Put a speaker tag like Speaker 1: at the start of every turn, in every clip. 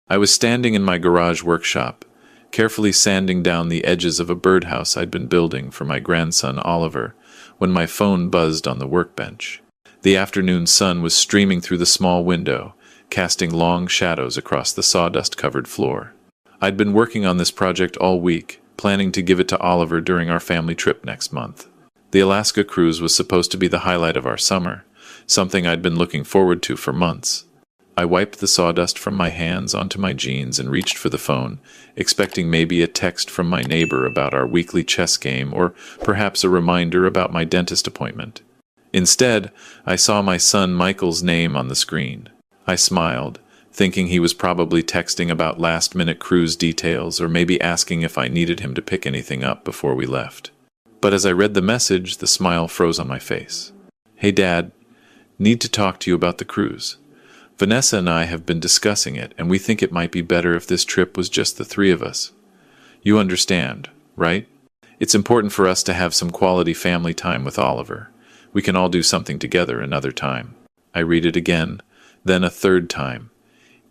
Speaker 1: I was standing in my garage workshop, carefully sanding down the edges of a birdhouse I'd been building for my grandson Oliver, when my phone buzzed on the workbench. The afternoon sun was streaming through the small window, casting long shadows across the sawdust-covered floor. I'd been working on this project all week, planning to give it to Oliver during our family trip next month. The Alaska cruise was supposed to be the highlight of our summer, something I'd been looking forward to for months. I wiped the sawdust from my hands onto my jeans and reached for the phone, expecting maybe a text from my neighbor about our weekly chess game or perhaps a reminder about my dentist appointment. Instead, I saw my son Michael's name on the screen. I smiled, thinking he was probably texting about last-minute cruise details or maybe asking if I needed him to pick anything up before we left. But as I read the message, the smile froze on my face. "Hey, Dad, need to talk to you about the cruise. Vanessa and I have been discussing it, and we think it might be better if this trip was just the three of us. You understand, right? It's important for us to have some quality family time with Oliver. We can all do something together another time." I read it again, then a third time.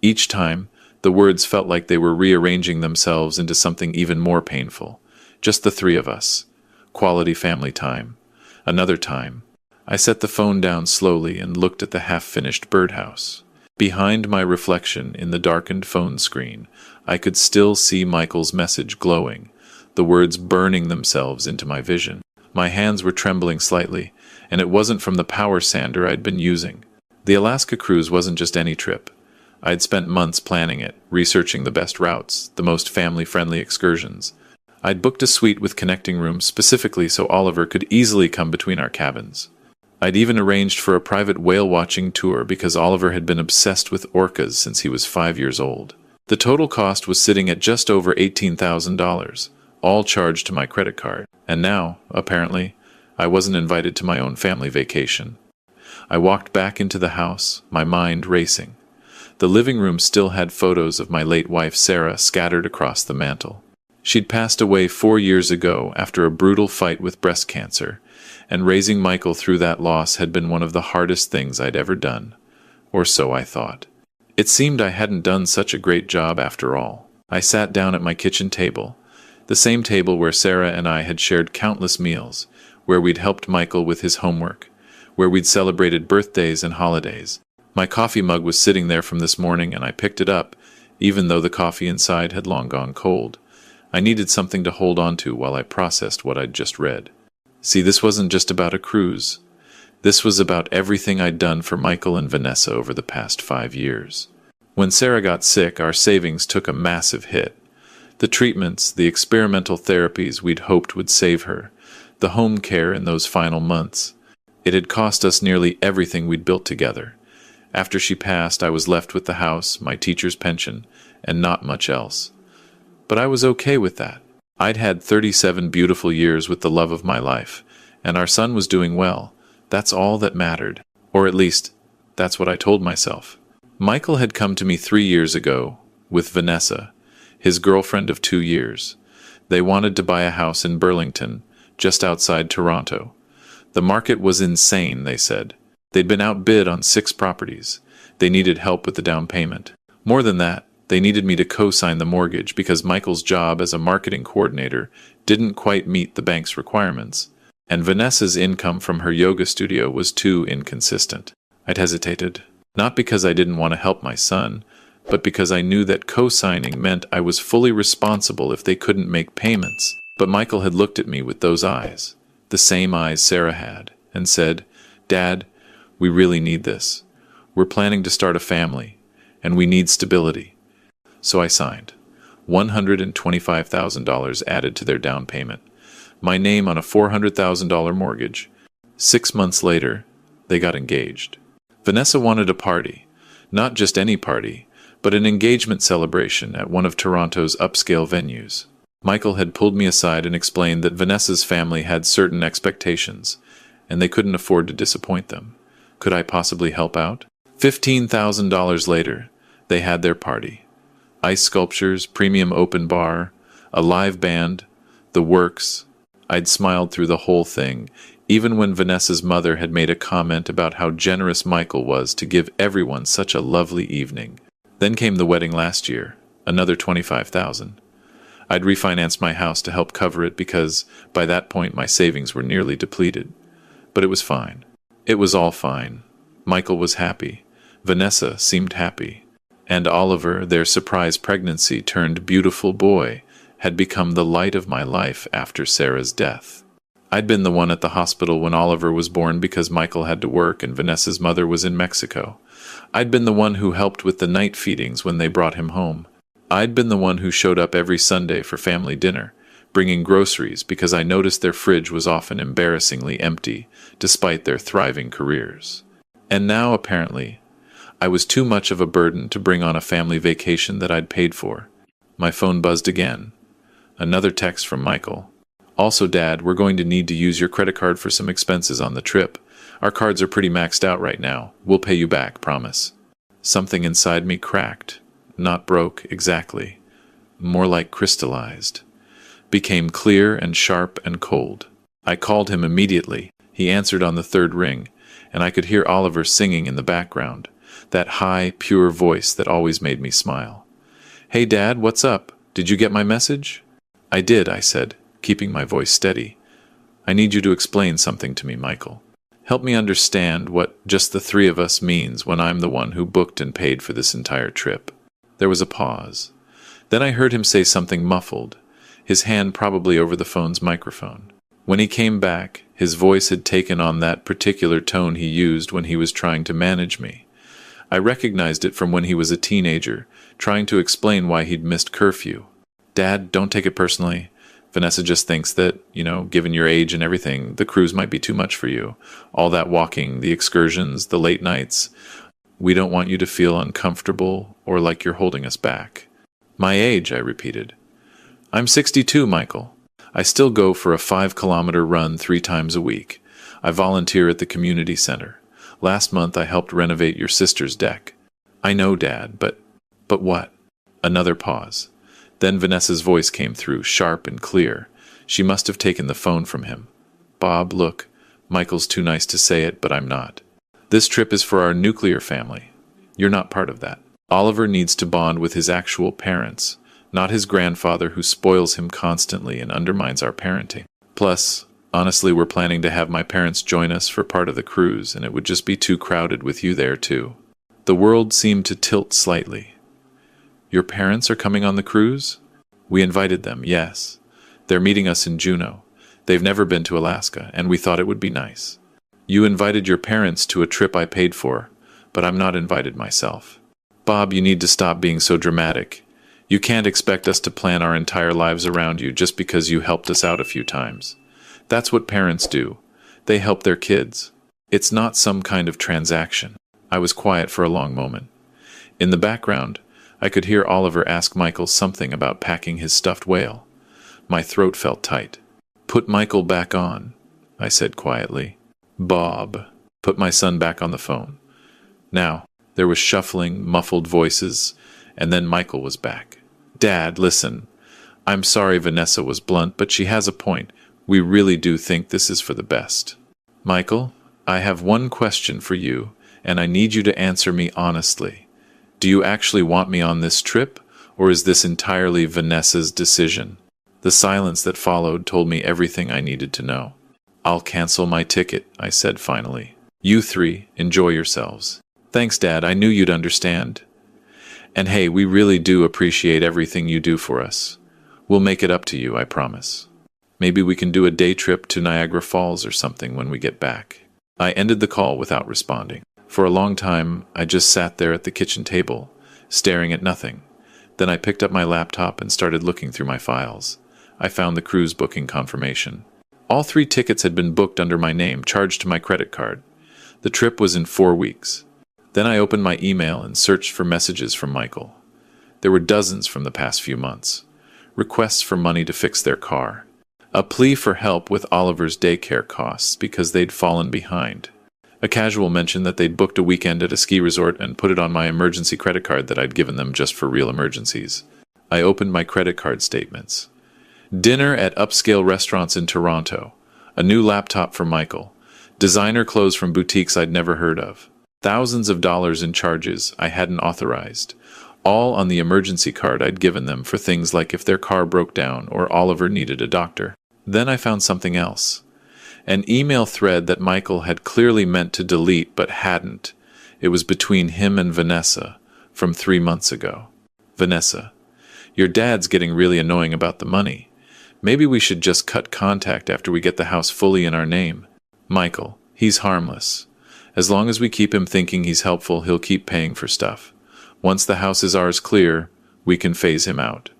Speaker 1: Each time, the words felt like they were rearranging themselves into something even more painful. Just the three of us. Quality family time. Another time. I set the phone down slowly and looked at the half-finished birdhouse. Behind my reflection in the darkened phone screen, I could still see Michael's message glowing, the words burning themselves into my vision. My hands were trembling slightly, and it wasn't from the power sander I'd been using. The Alaska cruise wasn't just any trip. I'd spent months planning it, researching the best routes, the most family-friendly excursions. I'd booked a suite with connecting rooms specifically so Oliver could easily come between our cabins. I'd even arranged for a private whale-watching tour because Oliver had been obsessed with orcas since he was 5 years old. The total cost was sitting at just over $18,000, all charged to my credit card. And now, apparently, I wasn't invited to my own family vacation. I walked back into the house, my mind racing. The living room still had photos of my late wife Sarah scattered across the mantel. She'd passed away 4 years ago after a brutal fight with breast cancer, and raising Michael through that loss had been one of the hardest things I'd ever done. Or so I thought. It seemed I hadn't done such a great job after all. I sat down at my kitchen table, the same table where Sarah and I had shared countless meals, where we'd helped Michael with his homework, where we'd celebrated birthdays and holidays. My coffee mug was sitting there from this morning, and I picked it up, even though the coffee inside had long gone cold. I needed something to hold on to while I processed what I'd just read. See, this wasn't just about a cruise. This was about everything I'd done for Michael and Vanessa over the past 5 years. When Sarah got sick, our savings took a massive hit. The treatments, the experimental therapies we'd hoped would save her, the home care in those final months. It had cost us nearly everything we'd built together. After she passed, I was left with the house, my teacher's pension, and not much else. But I was okay with that. I'd had 37 beautiful years with the love of my life, and our son was doing well. That's all that mattered. Or at least, that's what I told myself. Michael had come to me 3 years ago, with Vanessa, his girlfriend of 2 years. They wanted to buy a house in Burlington, just outside Toronto. The market was insane, they said. They'd been outbid on 6 properties. They needed help with the down payment. More than that, they needed me to co-sign the mortgage because Michael's job as a marketing coordinator didn't quite meet the bank's requirements, and Vanessa's income from her yoga studio was too inconsistent. I'd hesitated, not because I didn't want to help my son, but because I knew that co-signing meant I was fully responsible if they couldn't make payments. But Michael had looked at me with those eyes, the same eyes Sarah had, and said, "Dad, we really need this. We're planning to start a family, and we need stability." So I signed. $125,000 added to their down payment. My name on a $400,000 mortgage. 6 months later, they got engaged. Vanessa wanted a party. Not just any party, but an engagement celebration at one of Toronto's upscale venues. Michael had pulled me aside and explained that Vanessa's family had certain expectations, and they couldn't afford to disappoint them. Could I possibly help out? $15,000 later, they had their party. Ice sculptures, premium open bar, a live band, the works. I'd smiled through the whole thing, even when Vanessa's mother had made a comment about how generous Michael was to give everyone such a lovely evening. Then came the wedding last year, another $25,000. I'd refinanced my house to help cover it because by that point my savings were nearly depleted. But it was fine. It was all fine. Michael was happy. Vanessa seemed happy. And Oliver, their surprise pregnancy turned beautiful boy, had become the light of my life after Sarah's death. I'd been the one at the hospital when Oliver was born because Michael had to work and Vanessa's mother was in Mexico. I'd been the one who helped with the night feedings when they brought him home. I'd been the one who showed up every Sunday for family dinner, bringing groceries because I noticed their fridge was often embarrassingly empty, despite their thriving careers. And now, apparently, I was too much of a burden to bring on a family vacation that I'd paid for. My phone buzzed again. Another text from Michael. Also, Dad, we're going to need to use your credit card for some expenses on the trip. Our cards are pretty maxed out right now. We'll pay you back, promise. Something inside me cracked. Not broke, exactly. More like crystallized. Became clear and sharp and cold. I called him immediately. He answered on the third ring, and I could hear Oliver singing in the background, that high, pure voice that always made me smile. Hey, Dad, what's up? Did you get my message? I did, I said, keeping my voice steady. I need you to explain something to me, Michael. Help me understand what just the three of us means when I'm the one who booked and paid for this entire trip. There was a pause. Then I heard him say something muffled, his hand probably over the phone's microphone. When he came back, his voice had taken on that particular tone he used when he was trying to manage me. I recognized it from when he was a teenager, trying to explain why he'd missed curfew. Dad, don't take it personally. Vanessa just thinks that, given your age and everything, the cruise might be too much for you. All that walking, the excursions, the late nights. We don't want you to feel uncomfortable or like you're holding us back. My age, I repeated. I'm 62, Michael. I still go for a 5-kilometer run 3 times a week. I volunteer at the community center. Last month I helped renovate your sister's deck. I know, Dad, but what? Another pause. Then Vanessa's voice came through, sharp and clear. She must have taken the phone from him. Bob, look, Michael's too nice to say it, but I'm not. This trip is for our nuclear family. You're not part of that. Oliver needs to bond with his actual parents, not his grandfather who spoils him constantly and undermines our parenting. Plus, honestly, we're planning to have my parents join us for part of the cruise, and it would just be too crowded with you there, too. The world seemed to tilt slightly. Your parents are coming on the cruise? We invited them, yes. They're meeting us in Juneau. They've never been to Alaska, and we thought it would be nice. You invited your parents to a trip I paid for, but I'm not invited myself. Bob, you need to stop being so dramatic. You can't expect us to plan our entire lives around you just because you helped us out a few times. That's what parents do. They help their kids. It's not some kind of transaction. I was quiet for a long moment. In the background, I could hear Oliver ask Michael something about packing his stuffed whale. My throat felt tight. Put Michael back on, I said quietly. Bob, put my son back on the phone. Now, there was shuffling, muffled voices, and then Michael was back. Dad, listen. I'm sorry Vanessa was blunt, but she has a point. We really do think this is for the best. Michael, I have one question for you, and I need you to answer me honestly. Do you actually want me on this trip, or is this entirely Vanessa's decision? The silence that followed told me everything I needed to know. I'll cancel my ticket, I said finally. You 3, enjoy yourselves. Thanks, Dad, I knew you'd understand. And hey, we really do appreciate everything you do for us. We'll make it up to you, I promise. Maybe we can do a day trip to Niagara Falls or something when we get back. I ended the call without responding. For a long time, I just sat there at the kitchen table, staring at nothing. Then I picked up my laptop and started looking through my files. I found the cruise booking confirmation. All 3 tickets had been booked under my name, charged to my credit card. The trip was in 4 weeks. Then I opened my email and searched for messages from Michael. There were dozens from the past few months. Requests for money to fix their car. A plea for help with Oliver's daycare costs because they'd fallen behind. A casual mention that they'd booked a weekend at a ski resort and put it on my emergency credit card that I'd given them just for real emergencies. I opened my credit card statements. Dinner at upscale restaurants in Toronto. A new laptop for Michael. Designer clothes from boutiques I'd never heard of. Thousands of dollars in charges I hadn't authorized. all on the emergency card I'd given them for things like if their car broke down or Oliver needed a doctor. Then I found something else. An email thread that Michael had clearly meant to delete but hadn't. It was between him and Vanessa, from 3 months ago. Vanessa, your dad's getting really annoying about the money. Maybe we should just cut contact after we get the house fully in our name. Michael, he's harmless. As long as we keep him thinking he's helpful, he'll keep paying for stuff. Once the house is ours clear, we can phase him out.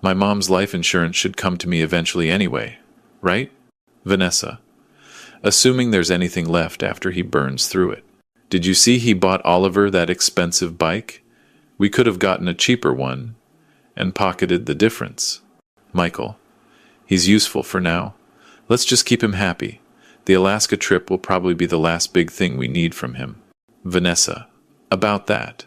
Speaker 1: My mom's life insurance should come to me eventually anyway, right? Vanessa, assuming there's anything left after he burns through it. Did you see he bought Oliver that expensive bike? We could have gotten a cheaper one and pocketed the difference. Michael, he's useful for now. Let's just keep him happy. The Alaska trip will probably be the last big thing we need from him. Vanessa, about that.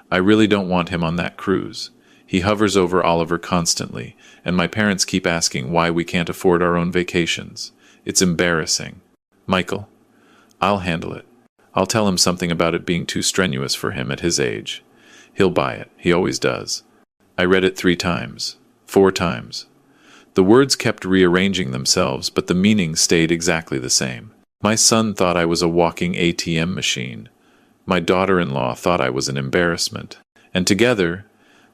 Speaker 1: I really don't want him on that cruise. He hovers over Oliver constantly, and my parents keep asking why we can't afford our own vacations. It's embarrassing. Michael, I'll handle it. I'll tell him something about it being too strenuous for him at his age. He'll buy it. He always does. I read it 3 times. 4 times. The words kept rearranging themselves, but the meaning stayed exactly the same. My son thought I was a walking ATM machine. My daughter-in-law thought I was an embarrassment. And together,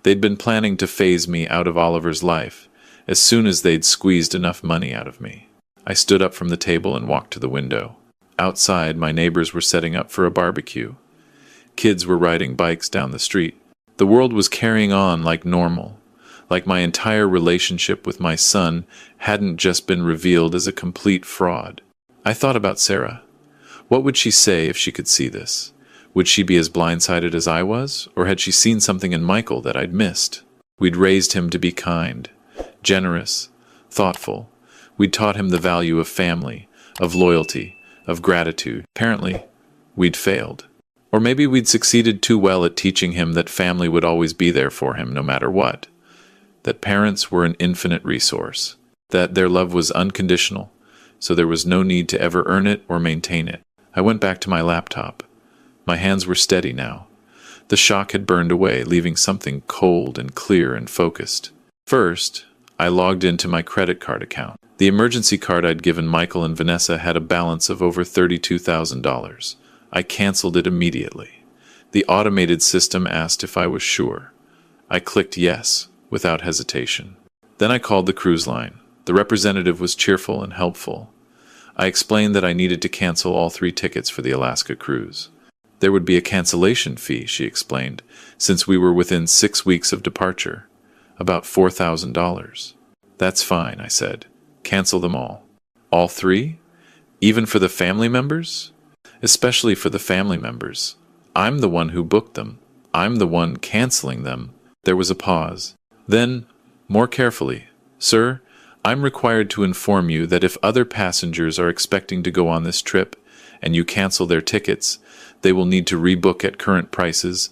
Speaker 1: they'd been planning to phase me out of Oliver's life as soon as they'd squeezed enough money out of me. I stood up from the table and walked to the window. Outside, my neighbors were setting up for a barbecue. Kids were riding bikes down the street. The world was carrying on like normal, like my entire relationship with my son hadn't just been revealed as a complete fraud. I thought about Sarah. What would she say if she could see this? Would she be as blindsided as I was, or had she seen something in Michael that I'd missed? We'd raised him to be kind, generous, thoughtful. We'd taught him the value of family, of loyalty, of gratitude. Apparently, we'd failed. Or maybe we'd succeeded too well at teaching him that family would always be there for him no matter what. That parents were an infinite resource. That their love was unconditional, so there was no need to ever earn it or maintain it. I went back to my laptop. My hands were steady now. The shock had burned away, leaving something cold and clear and focused. First, I logged into my credit card account. The emergency card I'd given Michael and Vanessa had a balance of over $32,000. I canceled it immediately. The automated system asked if I was sure. I clicked yes, without hesitation. Then I called the cruise line. The representative was cheerful and helpful. I explained that I needed to cancel all 3 tickets for the Alaska cruise. There would be a cancellation fee, she explained, since we were within 6 weeks of departure. About $4,000. That's fine, I said. Cancel them all. All 3? Even for the family members? Especially for the family members. I'm the one who booked them. I'm the one canceling them. There was a pause. Then, more carefully, Sir, I'm required to inform you that if other passengers are expecting to go on this trip and you cancel their tickets, they will need to rebook at current prices,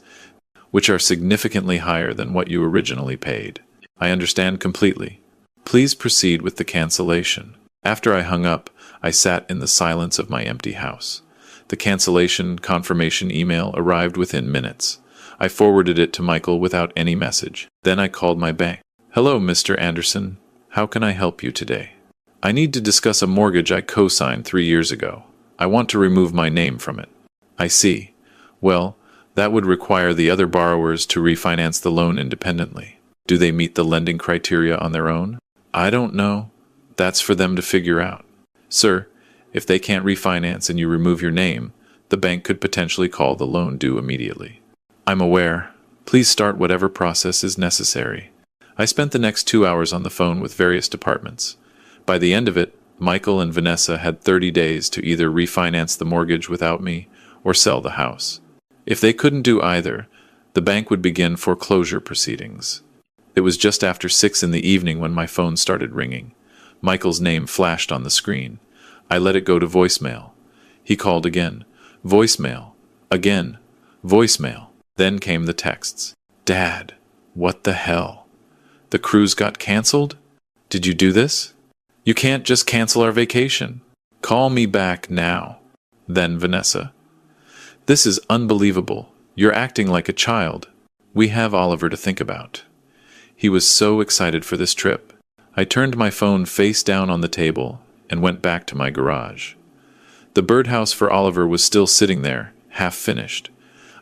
Speaker 1: which are significantly higher than what you originally paid. I understand completely. Please proceed with the cancellation. After I hung up, I sat in the silence of my empty house. The cancellation confirmation email arrived within minutes. I forwarded it to Michael without any message. Then I called my bank. Hello, Mr. Anderson. How can I help you today? I need to discuss a mortgage I co-signed 3 years ago. I want to remove my name from it. I see. Well, that would require the other borrowers to refinance the loan independently. Do they meet the lending criteria on their own? I don't know. That's for them to figure out. Sir, if they can't refinance and you remove your name, the bank could potentially call the loan due immediately. I'm aware. Please start whatever process is necessary. I spent the next 2 hours on the phone with various departments. By the end of it, Michael and Vanessa had 30 days to either refinance the mortgage without me or sell the house. If they couldn't do either, the bank would begin foreclosure proceedings. It was just after 6 in the evening when my phone started ringing. Michael's name flashed on the screen. I let it go to voicemail. He called again. Voicemail. Again. Voicemail. Then came the texts. Dad, what the hell? The cruise got canceled? Did you do this? You can't just cancel our vacation. Call me back now. Then Vanessa. This is unbelievable. You're acting like a child. We have Oliver to think about. He was so excited for this trip. I turned my phone face down on the table and went back to my garage. The birdhouse for Oliver was still sitting there, half finished.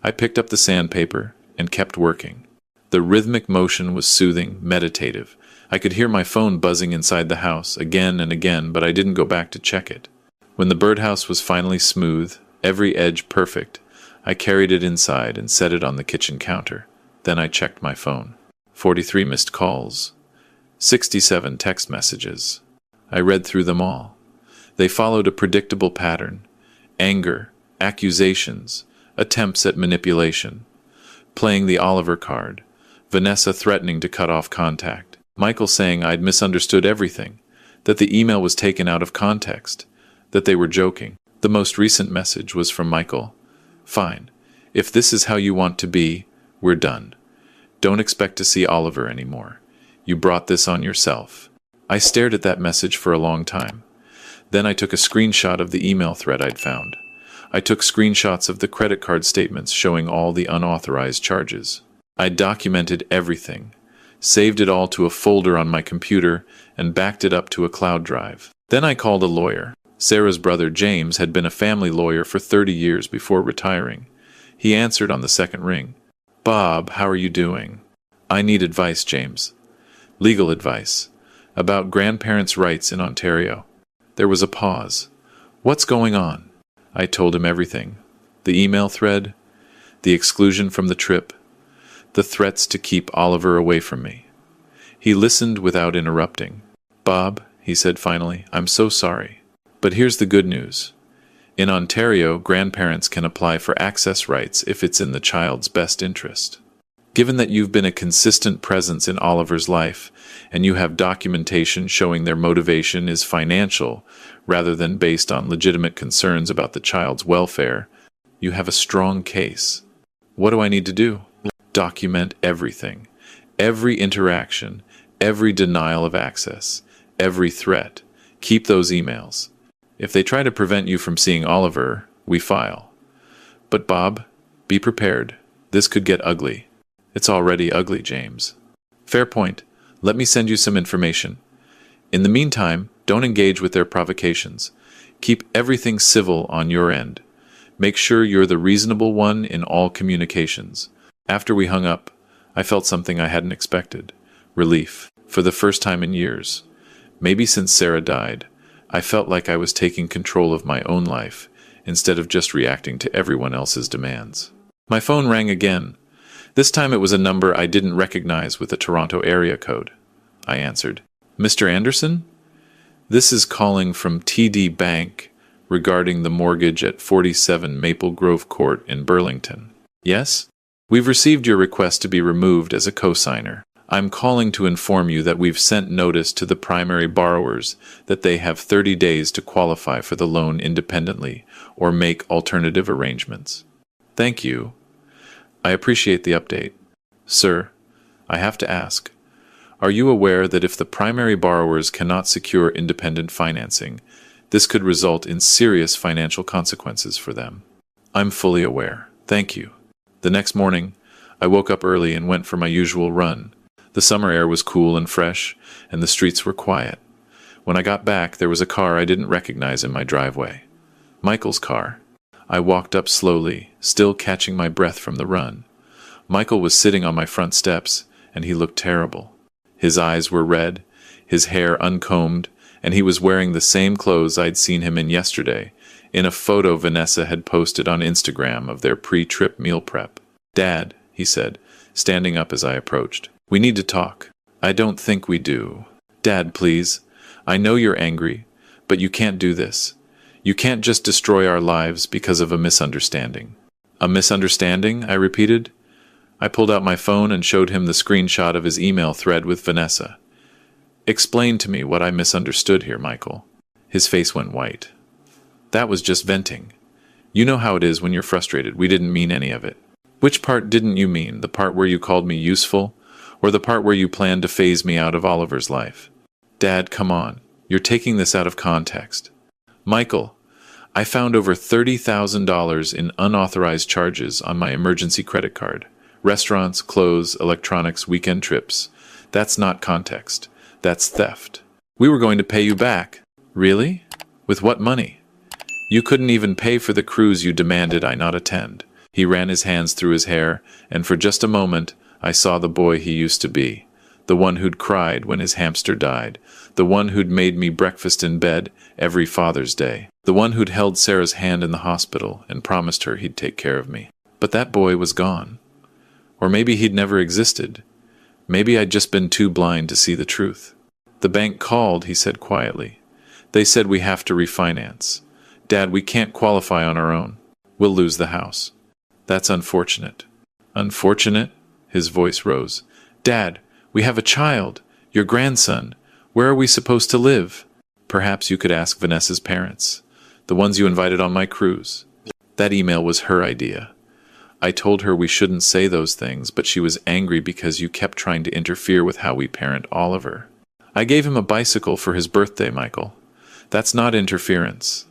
Speaker 1: I picked up the sandpaper and kept working. The rhythmic motion was soothing, meditative. I could hear my phone buzzing inside the house again and again, but I didn't go back to check it. When the birdhouse was finally smooth, every edge perfect, I carried it inside and set it on the kitchen counter. Then I checked my phone. 43 missed calls. 67 text messages. I read through them all. They followed a predictable pattern: anger, accusations, attempts at manipulation, playing the Oliver card, Vanessa threatening to cut off contact, Michael saying I'd misunderstood everything, that the email was taken out of context, that they were joking. The most recent message was from Michael. Fine. If this is how you want to be, we're done. Don't expect to see Oliver anymore. You brought this on yourself. I stared at that message for a long time. Then I took a screenshot of the email thread I'd found. I took screenshots of the credit card statements showing all the unauthorized charges. I documented everything, saved it all to a folder on my computer, and backed it up to a cloud drive. Then I called a lawyer. Sarah's brother James had been a family lawyer for 30 years before retiring. He answered on the second ring. Bob, how are you doing? I need advice, James. Legal advice. About grandparents' rights in Ontario. There was a pause. What's going on? I told him everything. The email thread, the exclusion from the trip, the threats to keep Oliver away from me. He listened without interrupting. Bob, he said finally, I'm so sorry. But here's the good news. In Ontario, grandparents can apply for access rights if it's in the child's best interest. Given that you've been a consistent presence in Oliver's life, and you have documentation showing their motivation is financial rather than based on legitimate concerns about the child's welfare, you have a strong case. What do I need to do? Document everything. Every interaction, every denial of access, every threat. Keep those emails. If they try to prevent you from seeing Oliver, we file. But Bob, be prepared. This could get ugly. It's already ugly, James. Fair point. Let me send you some information. In the meantime, don't engage with their provocations. Keep everything civil on your end. Make sure you're the reasonable one in all communications. After we hung up, I felt something I hadn't expected. Relief. For the first time in years. Maybe since Sarah died. I felt like I was taking control of my own life, instead of just reacting to everyone else's demands. My phone rang again. This time it was a number I didn't recognize with a Toronto area code. I answered. Mr. Anderson? This is calling from TD Bank regarding the mortgage at 47 Maple Grove Court in Burlington. Yes? We've received your request to be removed as a cosigner. I'm calling to inform you that we've sent notice to the primary borrowers that they have 30 days to qualify for the loan independently or make alternative arrangements. Thank you. I appreciate the update. Sir, I have to ask, are you aware that if the primary borrowers cannot secure independent financing, this could result in serious financial consequences for them? I'm fully aware. Thank you. The next morning, I woke up early and went for my usual run. The summer air was cool and fresh, and the streets were quiet. When I got back, there was a car I didn't recognize in my driveway. Michael's car. I walked up slowly, still catching my breath from the run. Michael was sitting on my front steps, and he looked terrible. His eyes were red, his hair uncombed, and he was wearing the same clothes I'd seen him in yesterday, in a photo Vanessa had posted on Instagram of their pre-trip meal prep. Dad, he said, standing up as I approached. We need to talk. I don't think we do. Dad, please. I know you're angry, but you can't do this. You can't just destroy our lives because of a misunderstanding. A misunderstanding? I repeated. I pulled out my phone and showed him the screenshot of his email thread with Vanessa. Explain to me what I misunderstood here, Michael. His face went white. That was just venting. You know how it is when you're frustrated. We didn't mean any of it. Which part didn't you mean? The part where you called me useful? Or the part where you planned to phase me out of Oliver's life? Dad, come on. You're taking this out of context. Michael, I found over $30,000 in unauthorized charges on my emergency credit card. Restaurants, clothes, electronics, weekend trips. That's not context. That's theft. We were going to pay you back. Really? With what money? You couldn't even pay for the cruise you demanded I not attend. He ran his hands through his hair, and for just a moment, I saw the boy he used to be. The one who'd cried when his hamster died. The one who'd made me breakfast in bed every Father's Day. The one who'd held Sarah's hand in the hospital and promised her he'd take care of me. But that boy was gone. Or maybe he'd never existed. Maybe I'd just been too blind to see the truth. The bank called, he said quietly. They said we have to refinance. Dad, we can't qualify on our own. We'll lose the house. That's unfortunate. Unfortunate? His voice rose. Dad, we have a child. Your grandson. Where are we supposed to live? Perhaps you could ask Vanessa's parents. The ones you invited on my cruise. That email was her idea. I told her we shouldn't say those things, but she was angry because you kept trying to interfere with how we parent Oliver. I gave him a bicycle for his birthday, Michael. That's not interference.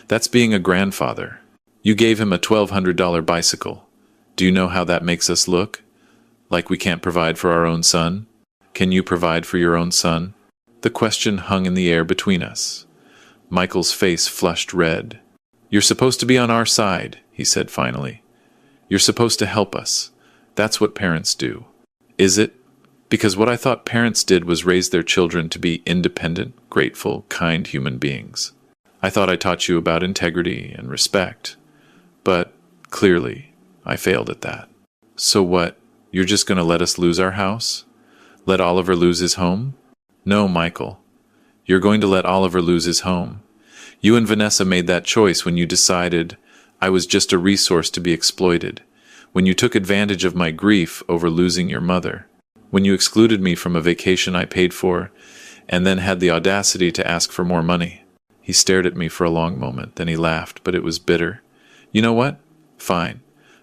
Speaker 1: That's being a grandfather. You gave him a $1,200 bicycle. Do you know how that makes us look? Like we can't provide for our own son? Can you provide for your own son? The question hung in the air between us. Michael's face flushed red. You're supposed to be on our side, he said finally. You're supposed to help us. That's what parents do. Is it? Because what I thought parents did was raise their children to be independent, grateful, kind human beings. I thought I taught you about integrity and respect. But, clearly, I failed at that. So what? You're just going to let us lose our house? Let Oliver lose his home? No, Michael. You're going to let Oliver lose his home. You and Vanessa made that choice when you decided I was just a resource to be exploited, when you took advantage of my grief over losing your mother, when you excluded me from a vacation I paid for, and then had the audacity to ask for more money. He stared at me for a long moment, then he laughed, but it was bitter. You know what? Fine.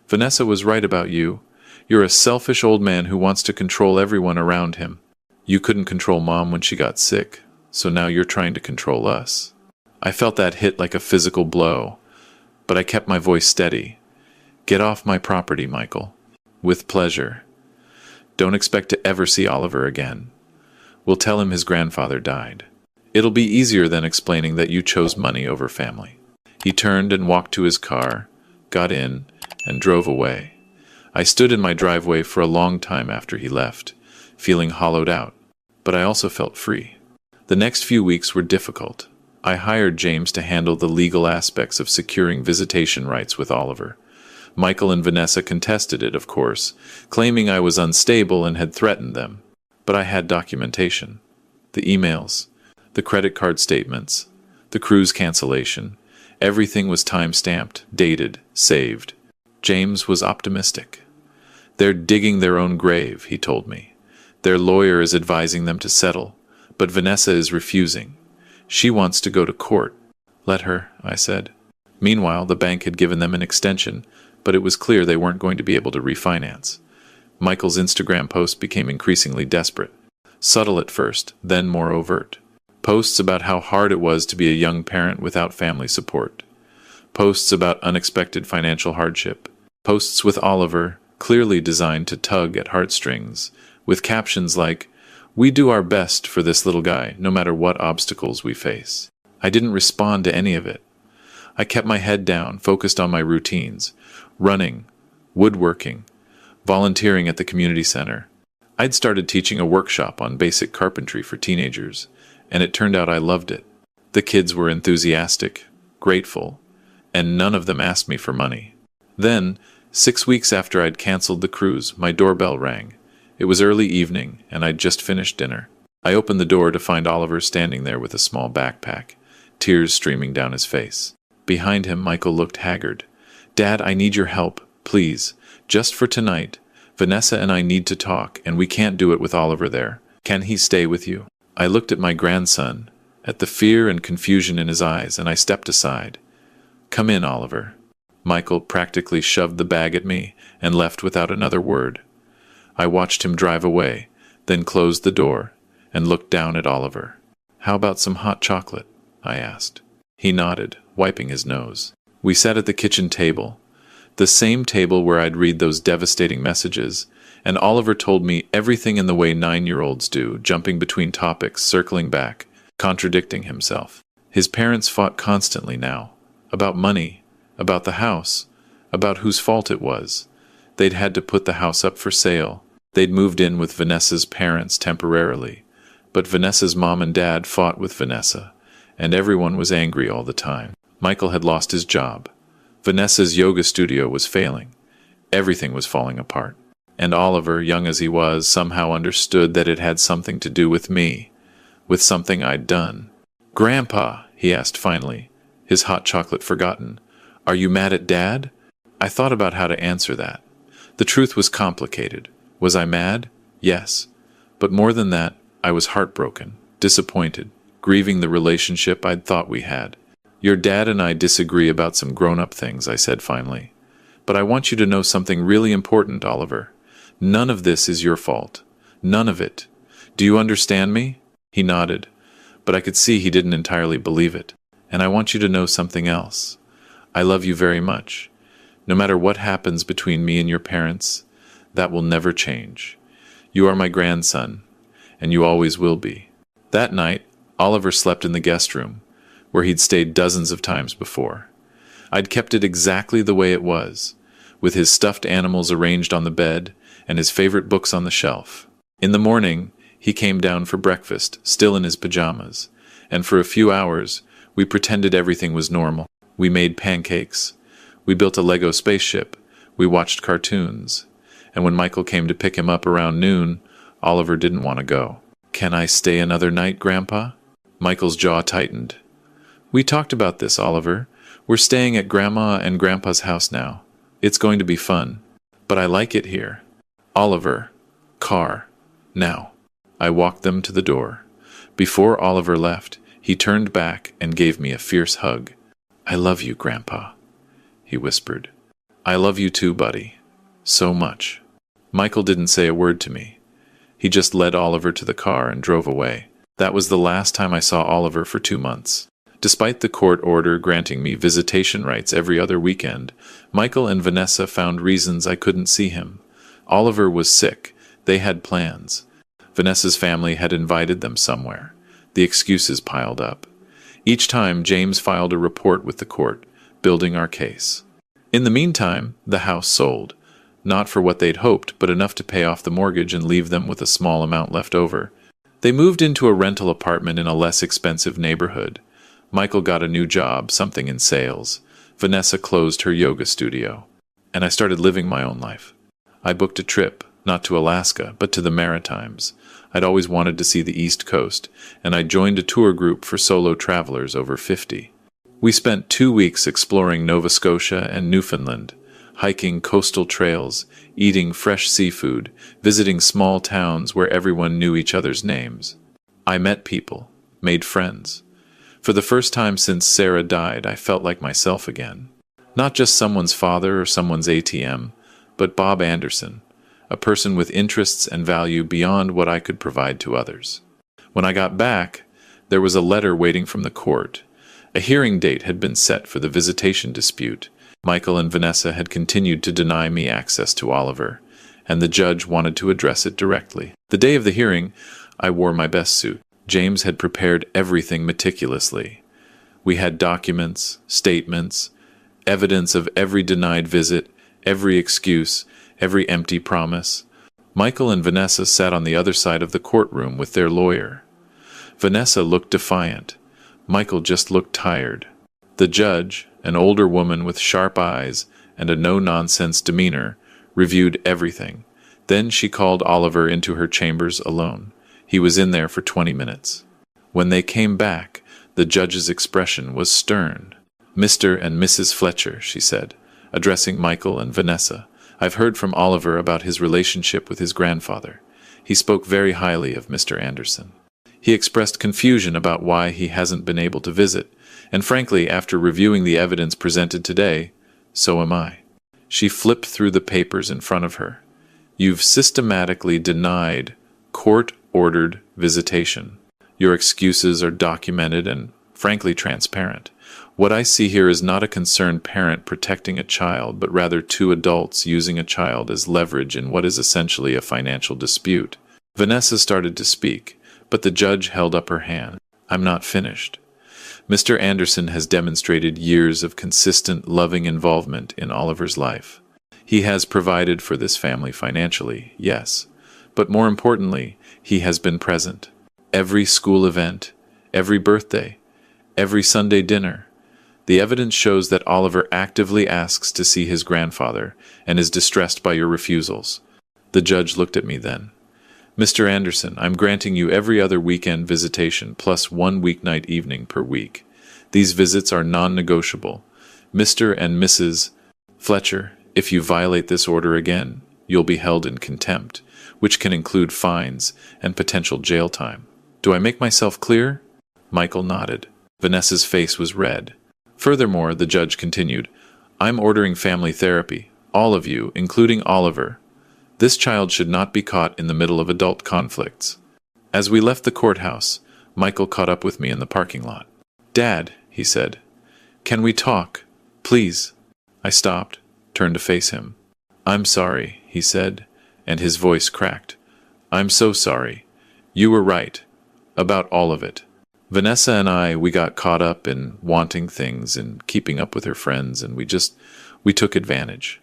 Speaker 1: Vanessa was right about you. You're a selfish old man who wants to control everyone around him. You couldn't control Mom when she got sick, so now you're trying to control us. I felt that hit like a physical blow, but I kept my voice steady. Get off my property, Michael. With pleasure. Don't expect to ever see Oliver again. We'll tell him his grandfather died. It'll be easier than explaining that you chose money over family. He turned and walked to his car, got in, and drove away. I stood in my driveway for a long time after he left, feeling hollowed out, but I also felt free. The next few weeks were difficult. I hired James to handle the legal aspects of securing visitation rights with Oliver. Michael and Vanessa contested it, of course, claiming I was unstable and had threatened them. But I had documentation. The emails, the credit card statements, the cruise cancellation. Everything was time-stamped, dated, saved. James was optimistic. They're digging their own grave, he told me. Their lawyer is advising them to settle, but Vanessa is refusing. She wants to go to court. Let her, I said. Meanwhile, the bank had given them an extension, but it was clear they weren't going to be able to refinance. Michael's Instagram posts became increasingly desperate. Subtle at first, then more overt. Posts about how hard it was to be a young parent without family support. Posts about unexpected financial hardship. Posts with Oliver, clearly designed to tug at heartstrings, with captions like, "We do our best for this little guy, no matter what obstacles we face." I didn't respond to any of it. I kept my head down, focused on my routines. Running, woodworking, volunteering at the community center. I'd started teaching a workshop on basic carpentry for teenagers, and it turned out I loved it. The kids were enthusiastic, grateful, and none of them asked me for money. Then, 6 weeks after I'd canceled the cruise, my doorbell rang. It was early evening, and I'd just finished dinner. I opened the door to find Oliver standing there with a small backpack, tears streaming down his face. Behind him, Michael looked haggard. "Dad, I need your help, please. Just for tonight. Vanessa and I need to talk, and we can't do it with Oliver there. Can he stay with you?" I looked at my grandson, at the fear and confusion in his eyes, and I stepped aside. "Come in, Oliver." Michael practically shoved the bag at me and left without another word. I watched him drive away, then closed the door and looked down at Oliver. "How about some hot chocolate?" I asked. He nodded, wiping his nose. We sat at the kitchen table. The same table where I'd read those devastating messages, and Oliver told me everything in the way 9-year-olds do, jumping between topics, circling back, contradicting himself. His parents fought constantly now. About money, about the house, about whose fault it was. They'd had to put the house up for sale. They'd moved in with Vanessa's parents temporarily. But Vanessa's mom and dad fought with Vanessa, and everyone was angry all the time. Michael had lost his job. Vanessa's yoga studio was failing. Everything was falling apart. And Oliver, young as he was, somehow understood that it had something to do with me, with something I'd done. "Grandpa," he asked finally, his hot chocolate forgotten, "are you mad at Dad?" I thought about how to answer that. The truth was complicated. Was I mad? Yes. But more than that, I was heartbroken, disappointed, grieving the relationship I'd thought we had. "Your dad and I disagree about some grown-up things," I said finally. "But I want you to know something really important, Oliver. None of this is your fault. None of it. Do you understand me?" He nodded, but I could see he didn't entirely believe it. "And I want you to know something else. I love you very much. No matter what happens between me and your parents, that will never change. You are my grandson, and you always will be." That night, Oliver slept in the guest room, where he'd stayed dozens of times before. I'd kept it exactly the way it was, with his stuffed animals arranged on the bed and his favorite books on the shelf. In the morning, he came down for breakfast, still in his pajamas, and for a few hours, we pretended everything was normal. We made pancakes. We built a Lego spaceship. We watched cartoons. And when Michael came to pick him up around noon, Oliver didn't want to go. "Can I stay another night, Grandpa?" Michael's jaw tightened. "We talked about this, Oliver. We're staying at Grandma and Grandpa's house now. It's going to be fun. But I like it here." "Oliver, car, now." I walked them to the door. Before Oliver left, he turned back and gave me a fierce hug. "I love you, Grandpa," he whispered. "I love you too, buddy. So much." Michael didn't say a word to me. He just led Oliver to the car and drove away. That was the last time I saw Oliver for 2 months. Despite the court order granting me visitation rights every other weekend, Michael and Vanessa found reasons I couldn't see him. Oliver was sick. They had plans. Vanessa's family had invited them somewhere. The excuses piled up. Each time, James filed a report with the court, building our case. In the meantime, the house sold. Not for what they'd hoped, but enough to pay off the mortgage and leave them with a small amount left over. They moved into a rental apartment in a less expensive neighborhood. Michael got a new job, something in sales. Vanessa closed her yoga studio. And I started living my own life. I booked a trip, not to Alaska, but to the Maritimes. I'd always wanted to see the East Coast, and I joined a tour group for solo travelers over 50. We spent 2 weeks exploring Nova Scotia and Newfoundland, hiking coastal trails, eating fresh seafood, visiting small towns where everyone knew each other's names. I met people, made friends. For the first time since Sarah died, I felt like myself again. Not just someone's father or someone's ATM, but Bob Anderson, a person with interests and value beyond what I could provide to others. When I got back, there was a letter waiting from the court. A hearing date had been set for the visitation dispute. Michael and Vanessa had continued to deny me access to Oliver, and the judge wanted to address it directly. The day of the hearing, I wore my best suit. James had prepared everything meticulously. We had documents, statements, evidence of every denied visit, every excuse, every empty promise. Michael and Vanessa sat on the other side of the courtroom with their lawyer. Vanessa looked defiant. Michael just looked tired. The judge, an older woman with sharp eyes and a no-nonsense demeanor, reviewed everything. Then she called Oliver into her chambers alone. He was in there for 20 minutes. When they came back, the judge's expression was stern. "Mr. and Mrs. Fletcher," she said, addressing Michael and Vanessa, "I've heard from Oliver about his relationship with his grandfather. He spoke very highly of Mr. Anderson. He expressed confusion about why he hasn't been able to visit, and frankly, after reviewing the evidence presented today, so am I." She flipped through the papers in front of her. "You've systematically denied court-ordered visitation. Your excuses are documented and, frankly, transparent. What I see here is not a concerned parent protecting a child, but rather two adults using a child as leverage in what is essentially a financial dispute. Vanessa started to speak, but the judge held up her hand. I'm not finished. Mr. Anderson has demonstrated years of consistent, loving involvement in Oliver's life. He has provided for this family financially, yes, but more importantly, he has been present. Every school event, every birthday, every Sunday dinner. The evidence shows that Oliver actively asks to see his grandfather and is distressed by your refusals. The judge looked at me then. Mr. Anderson, I'm granting you every other weekend visitation plus one weeknight evening per week. These visits are non-negotiable. Mr. and Mrs. Fletcher, if you violate this order again, you'll be held in contempt, which can include fines and potential jail time. Do I make myself clear? Michael nodded. Vanessa's face was red. Furthermore, the judge continued, I'm ordering family therapy, all of you, including Oliver. This child should not be caught in the middle of adult conflicts. As we left the courthouse, Michael caught up with me in the parking lot. Dad, he said, can we talk, please? I stopped, turned to face him. I'm sorry, he said, and his voice cracked. I'm so sorry. You were right. About all of it. Vanessa and we got caught up in wanting things and keeping up with her friends, and we took advantage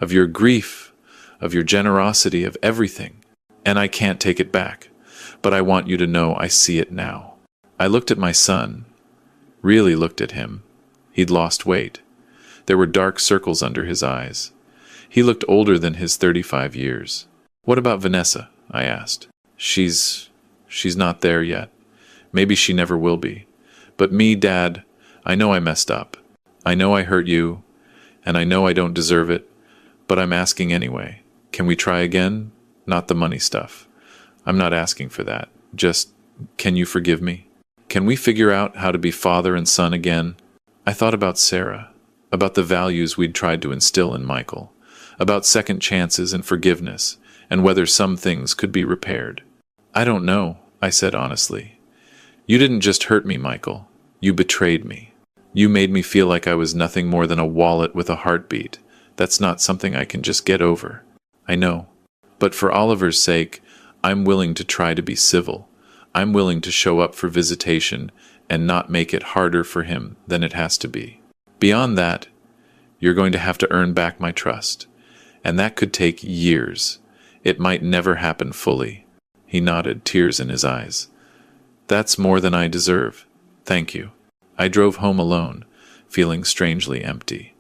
Speaker 1: of your grief, of your generosity, of everything. And I can't take it back, but I want you to know I see it now. I looked at my son, really looked at him. He'd lost weight. There were dark circles under his eyes. He looked older than his 35 years. What about Vanessa? I asked. She's not there yet. Maybe she never will be. But me, Dad, I know I messed up. I know I hurt you, and I know I don't deserve it, but I'm asking anyway. Can we try again? Not the money stuff. I'm not asking for that. Just, can you forgive me? Can we figure out how to be father and son again? I thought about Sarah, about the values we'd tried to instill in Michael, about second chances and forgiveness, and whether some things could be repaired. I don't know, I said honestly. You didn't just hurt me, Michael. You betrayed me. You made me feel like I was nothing more than a wallet with a heartbeat. That's not something I can just get over. I know. But for Oliver's sake, I'm willing to try to be civil. I'm willing to show up for visitation and not make it harder for him than it has to be. Beyond that, you're going to have to earn back my trust. And that could take years. It might never happen fully. He nodded, tears in his eyes. That's more than I deserve. Thank you. I drove home alone, feeling strangely empty.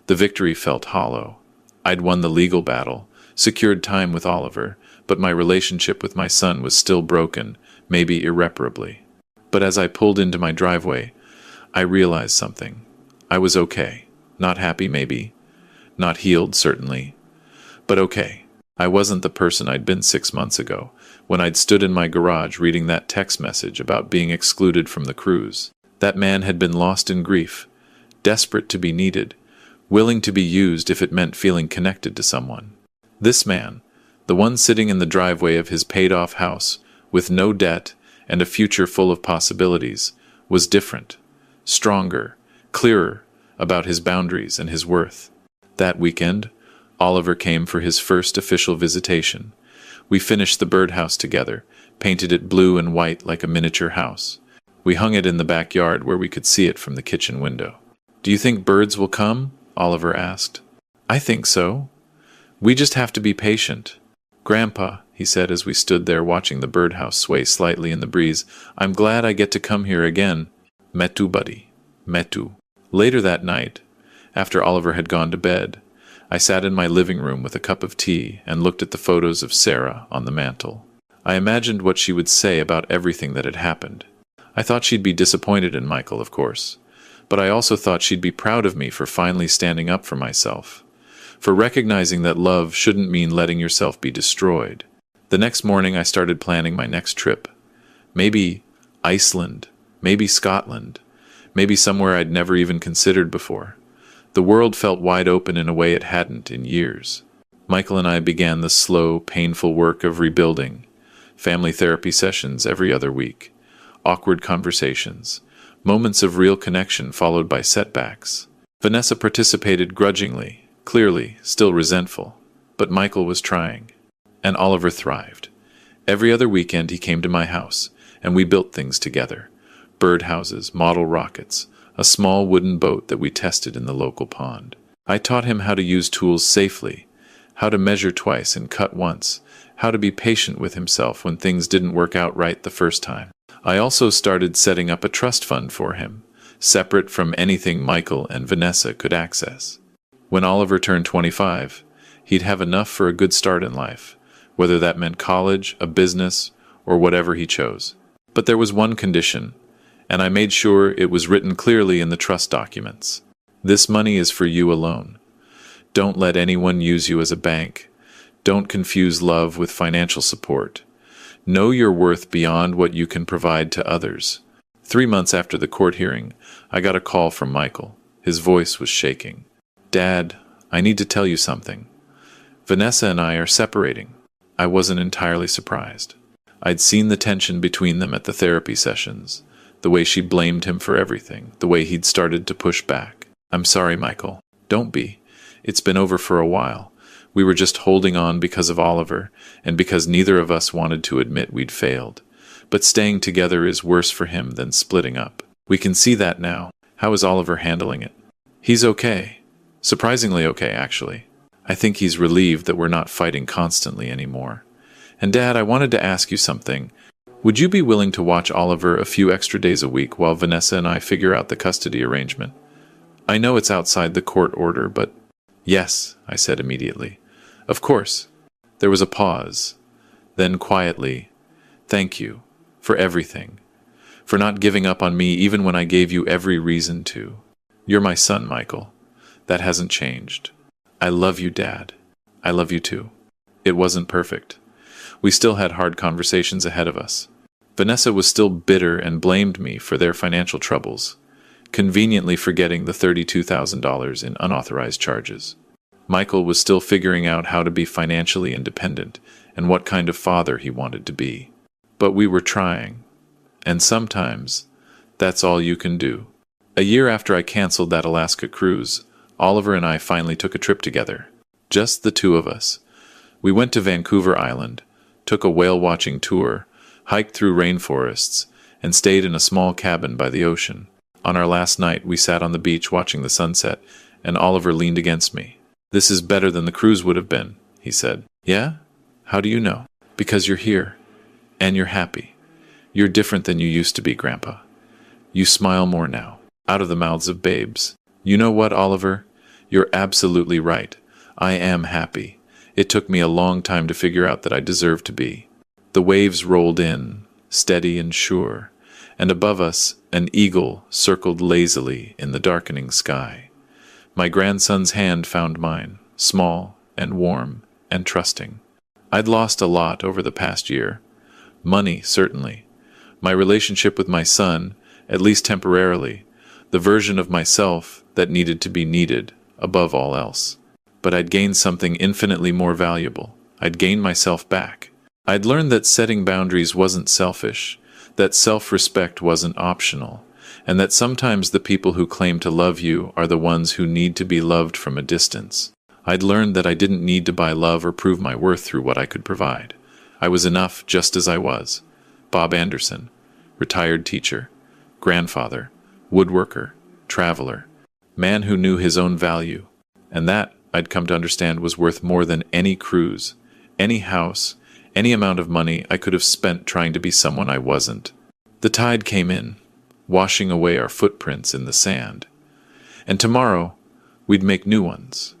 Speaker 1: The victory felt hollow. I'd won the legal battle, secured time with Oliver, but my relationship with my son was still broken, maybe irreparably. But as I pulled into my driveway, I realized something. I was okay. Not happy, maybe. Not healed, certainly. But okay. I wasn't the person I'd been 6 months ago, when I'd stood in my garage reading that text message about being excluded from the cruise. That man had been lost in grief, desperate to be needed, willing to be used if it meant feeling connected to someone. This man, the one sitting in the driveway of his paid-off house, with no debt and a future full of possibilities, was different, stronger, clearer about his boundaries and his worth. That weekend, Oliver came for his first official visitation. We finished the birdhouse together, painted it blue and white like a miniature house. We hung it in the backyard where we could see it from the kitchen window. Do you think birds will come? Oliver asked. I think so. We just have to be patient. Grandpa, he said as we stood there watching the birdhouse sway slightly in the breeze, I'm glad I get to come here again. Metu, buddy. Metu. Later that night, after Oliver had gone to bed, I sat in my living room with a cup of tea and looked at the photos of Sarah on the mantel. I imagined what she would say about everything that had happened. I thought she'd be disappointed in Michael, of course, but I also thought she'd be proud of me for finally standing up for myself, for recognizing that love shouldn't mean letting yourself be destroyed. The next morning I started planning my next trip. Maybe Iceland, maybe Scotland, maybe somewhere I'd never even considered before. The world felt wide open in a way it hadn't in years. Michael and I began the slow, painful work of rebuilding. Family therapy sessions every other week. Awkward conversations. Moments of real connection followed by setbacks. Vanessa participated grudgingly, clearly, still resentful. But Michael was trying. And Oliver thrived. Every other weekend he came to my house, and we built things together. Birdhouses, model rockets, a small wooden boat that we tested in the local pond. I taught him how to use tools safely, how to measure twice and cut once, how to be patient with himself when things didn't work out right the first time. I also started setting up a trust fund for him, separate from anything Michael and Vanessa could access. When Oliver turned 25, he'd have enough for a good start in life, whether that meant college, a business, or whatever he chose. But there was one condition, and I made sure it was written clearly in the trust documents. This money is for you alone. Don't let anyone use you as a bank. Don't confuse love with financial support. Know your worth beyond what you can provide to others. 3 months after the court hearing, I got a call from Michael. His voice was shaking. Dad, I need to tell you something. Vanessa and I are separating. I wasn't entirely surprised. I'd seen the tension between them at the therapy sessions, the way she blamed him for everything, the way he'd started to push back. I'm sorry, Michael. Don't be. It's been over for a while. We were just holding on because of Oliver, and because neither of us wanted to admit we'd failed. But staying together is worse for him than splitting up. We can see that now. How is Oliver handling it? He's okay. Surprisingly okay, actually. I think he's relieved that we're not fighting constantly anymore. And Dad, I wanted to ask you something. Would you be willing to watch Oliver a few extra days a week while Vanessa and I figure out the custody arrangement? I know it's outside the court order, but... Yes, I said immediately. Of course. There was a pause. Then quietly, thank you for everything. For not giving up on me even when I gave you every reason to. You're my son, Michael. That hasn't changed. I love you, Dad. I love you too. It wasn't perfect. We still had hard conversations ahead of us. Vanessa was still bitter and blamed me for their financial troubles, conveniently forgetting the $32,000 in unauthorized charges. Michael was still figuring out how to be financially independent and what kind of father he wanted to be. But we were trying. And sometimes, that's all you can do. A year after I canceled that Alaska cruise, Oliver and I finally took a trip together. Just the two of us. We went to Vancouver Island, took a whale-watching tour, hiked through rainforests, and stayed in a small cabin by the ocean. On our last night, we sat on the beach watching the sunset, and Oliver leaned against me. This is better than the cruise would have been, he said. Yeah? How do you know? Because you're here. And you're happy. You're different than you used to be, Grandpa. You smile more now, out of the mouths of babes. You know what, Oliver? You're absolutely right. I am happy. It took me a long time to figure out that I deserved to be. The waves rolled in, steady and sure, and above us an eagle circled lazily in the darkening sky. My grandson's hand found mine, small and warm and trusting. I'd lost a lot over the past year. Money, certainly. My relationship with my son, at least temporarily, the version of myself that needed to be needed, above all else. But I'd gained something infinitely more valuable. I'd gained myself back. I'd learned that setting boundaries wasn't selfish, that self-respect wasn't optional, and that sometimes the people who claim to love you are the ones who need to be loved from a distance. I'd learned that I didn't need to buy love or prove my worth through what I could provide. I was enough just as I was. Bob Anderson, retired teacher, grandfather, woodworker, traveler, man who knew his own value, and that, I'd come to understand, was worth more than any cruise, any house, any amount of money I could have spent trying to be someone I wasn't. The tide came in, washing away our footprints in the sand. And tomorrow, we'd make new ones.